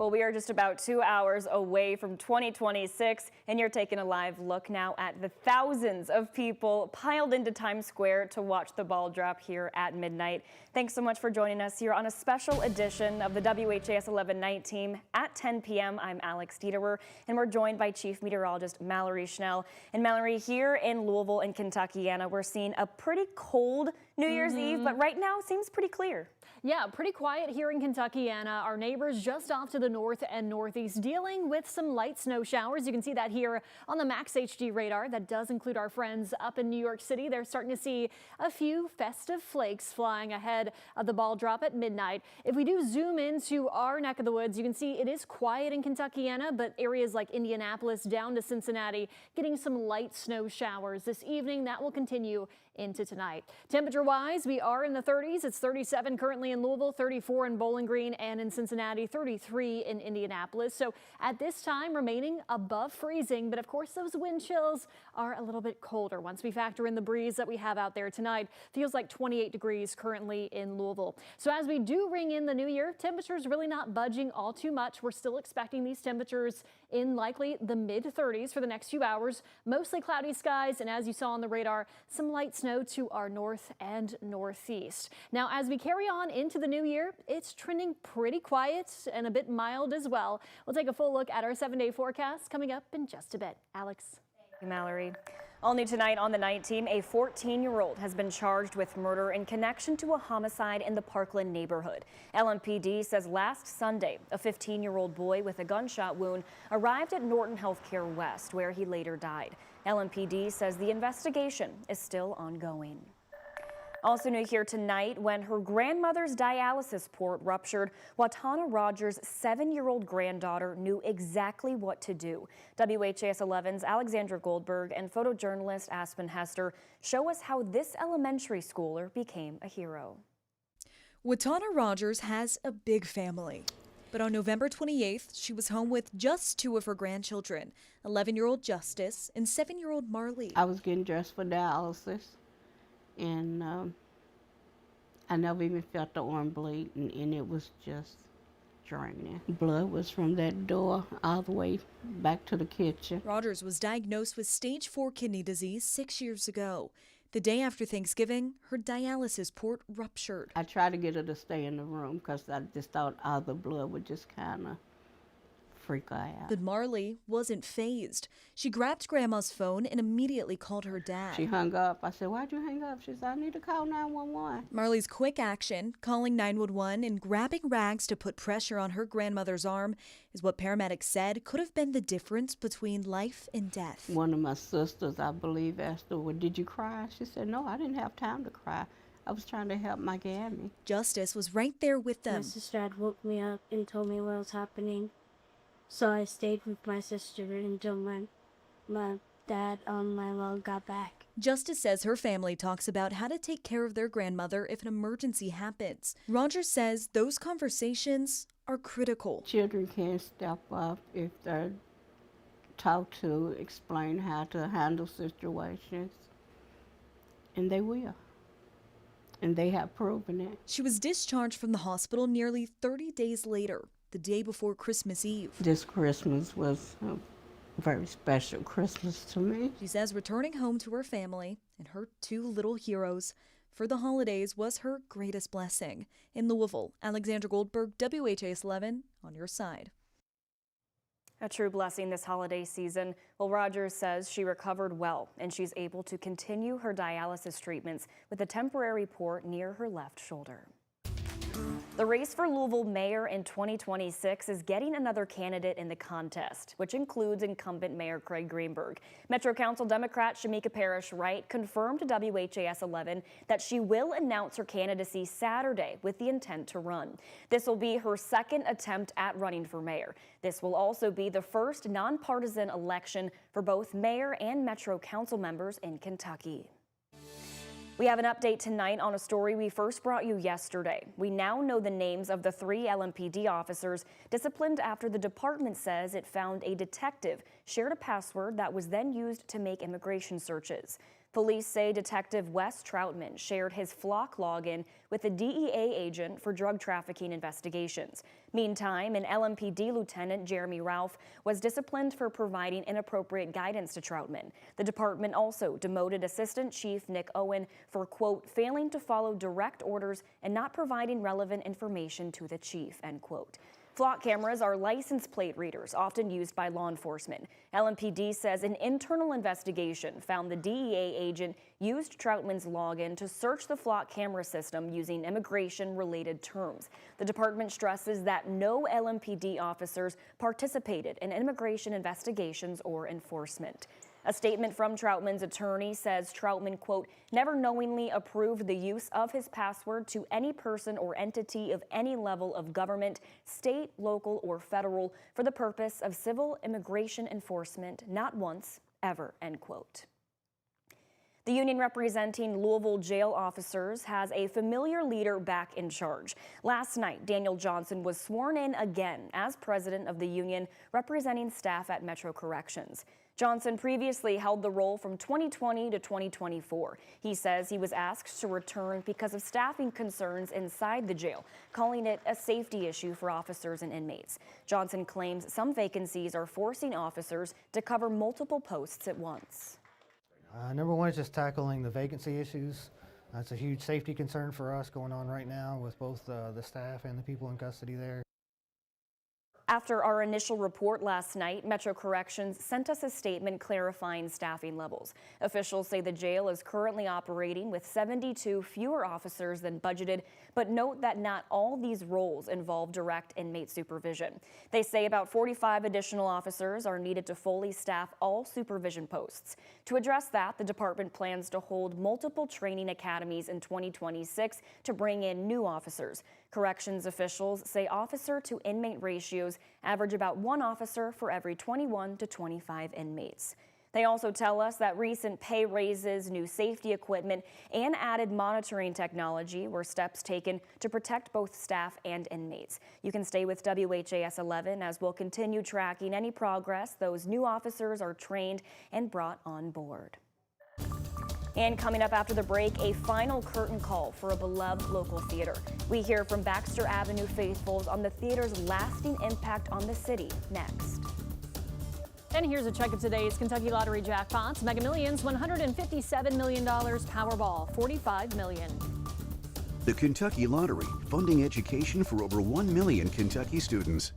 Well, we are just about 2 hours away from 2026, and you're taking a live look now at the thousands of people piled into Times Square to watch the ball drop here at midnight. Thanks so much for joining us here on a special edition of the WHAS11 night team at 10 p.m. I'm Alex Dieterer, and we're joined by Chief Meteorologist Mallory Schnell. And Mallory, here in Louisville and Kentuckiana, we're seeing a pretty cold New Year's Eve, but right now seems pretty clear. Yeah, pretty quiet here in Kentuckiana. Our neighbors just off to the north and northeast dealing with some light snow showers. You can see that here on the Max HD radar. That does include our friends up in New York City. They're starting to see a few festive flakes flying ahead of the ball drop at midnight. If we do zoom into our neck of the woods, you can see it is quiet in Kentuckiana, but areas like Indianapolis down to Cincinnati getting some light snow showers this evening. That will continue into tonight. Temperature-wise, we are in the 30s. It's 37 currently in Louisville, 34 in Bowling Green, and in Cincinnati, 33 in Indianapolis. So at this time, remaining above freezing, but of course those wind chills are a little bit colder. Once we factor in the breeze that we have out there tonight, feels like 28 degrees currently in Louisville. So as we do ring in the new year, temperatures really not budging all too much. We're still expecting these temperatures in likely the mid-30s for the next few hours. Mostly cloudy skies, and as you saw on the radar, some light snow to our north and northeast. Now, as we carry on into the new year, it's trending pretty quiet and a bit mild as well. We'll take a full look at our 7-day forecast coming up in just a bit. Alex. Thank you, Mallory. All new tonight on the night team, a 14-year-old has been charged with murder in connection to a homicide in the Parkland neighborhood. LMPD says last Sunday, a 15-year-old boy with a gunshot wound arrived at Norton Healthcare West, where he later died. LMPD says the investigation is still ongoing. Also new here tonight, when her grandmother's dialysis port ruptured, WHAS11's Rogers' 7-year-old granddaughter knew exactly what to do. WHAS11's Alexandra Goldberg and photojournalist Aspen Hester show us how this elementary schooler became a hero. WHAS11 Rogers has a big family. But on November 28th, she was home with just 2 of her grandchildren, 11-year-old Justice and 7-year-old Marley. I was getting dressed for dialysis, and I never even felt the arm bleed, and it was just draining. Blood was from that door all the way back to the kitchen. Rogers was diagnosed with stage 4 kidney disease 6 years ago. The day after Thanksgiving, her dialysis port ruptured. I tried to get her to stay in the room because I just thought all the blood would just kind of freak her out. But Marley wasn't fazed. She grabbed Grandma's phone and immediately called her dad. She hung up. I said, "Why'd you hang up?" She said, "I need to call 911. Marley's quick action, calling 911 and grabbing rags to put pressure on her grandmother's arm, is what paramedics said could have been the difference between life and death. One of my sisters, I believe, asked her, "Well, did you cry?" She said, "No, I didn't have time to cry. I was trying to help my Gammy." Justice was right there with them. My sister had woke me up and told me what was happening. So I stayed with my sister until my dad and my mom got back. Justice says her family talks about how to take care of their grandmother if an emergency happens. Rogers says those conversations are critical. Children can step up if they're taught to explain how to handle situations, and they will. And they have proven it. She was discharged from the hospital nearly 30 days later, the day before Christmas Eve. This Christmas was a very special Christmas to me. She says returning home to her family and her 2 little heroes for the holidays was her greatest blessing. In Louisville, Alexandra Goldberg, WHAS11, on your side. A true blessing this holiday season. Well, Rogers says she recovered well and she's able to continue her dialysis treatments with a temporary port near her left shoulder. The race for Louisville mayor in 2026 is getting another candidate in the contest, which includes incumbent Mayor Craig Greenberg. Metro Council Democrat Shamika Parrish-Wright confirmed to WHAS11 that she will announce her candidacy Saturday with the intent to run. This will be her second attempt at running for mayor. This will also be the first nonpartisan election for both mayor and Metro Council members in Kentucky. We have an update tonight on a story we first brought you yesterday. We now know the names of the 3 LMPD officers disciplined after the department says it found a detective shared a password that was then used to make immigration searches. Police say Detective Wes Troutman shared his flock login with a DEA agent for drug trafficking investigations. Meantime, an LMPD Lieutenant, Jeremy Ralph, was disciplined for providing inappropriate guidance to Troutman. The department also demoted Assistant Chief Nick Owen for, quote, failing to follow direct orders and not providing relevant information to the chief, end quote. Flock cameras are license plate readers often used by law enforcement. LMPD says an internal investigation found the DEA agent used Troutman's login to search the flock camera system using immigration-related terms. The department stresses that no LMPD officers participated in immigration investigations or enforcement. A statement from Troutman's attorney says Troutman, quote, never knowingly approved the use of his password to any person or entity of any level of government, state, local, or federal for the purpose of civil immigration enforcement, not once, ever, end quote. The union representing Louisville jail officers has a familiar leader back in charge. Last night, Daniel Johnson was sworn in again as president of the union representing staff at Metro Corrections. Johnson previously held the role from 2020 to 2024. He says he was asked to return because of staffing concerns inside the jail, calling it a safety issue for officers and inmates. Johnson claims some vacancies are forcing officers to cover multiple posts at once. Number one is just tackling the vacancy issues. That's a huge safety concern for us going on right now with both the staff and the people in custody there. After our initial report last night, Metro Corrections sent us a statement clarifying staffing levels. Officials say the jail is currently operating with 72 fewer officers than budgeted, but note that not all these roles involve direct inmate supervision. They say about 45 additional officers are needed to fully staff all supervision posts. To address that, the department plans to hold multiple training academies in 2026 to bring in new officers. Corrections officials say officer to inmate ratios average about 1 officer for every 21 to 25 inmates. They also tell us that recent pay raises, new safety equipment, and added monitoring technology were steps taken to protect both staff and inmates. You can stay with WHAS11 as we'll continue tracking any progress those new officers are trained and brought on board. And coming up after the break, a final curtain call for a beloved local theater. We hear from Baxter Avenue faithfuls on the theater's lasting impact on the city next. And here's a check of today's Kentucky Lottery jackpots. Mega Millions, $157 million. Powerball, $45 million. The Kentucky Lottery, funding education for over 1 million Kentucky students.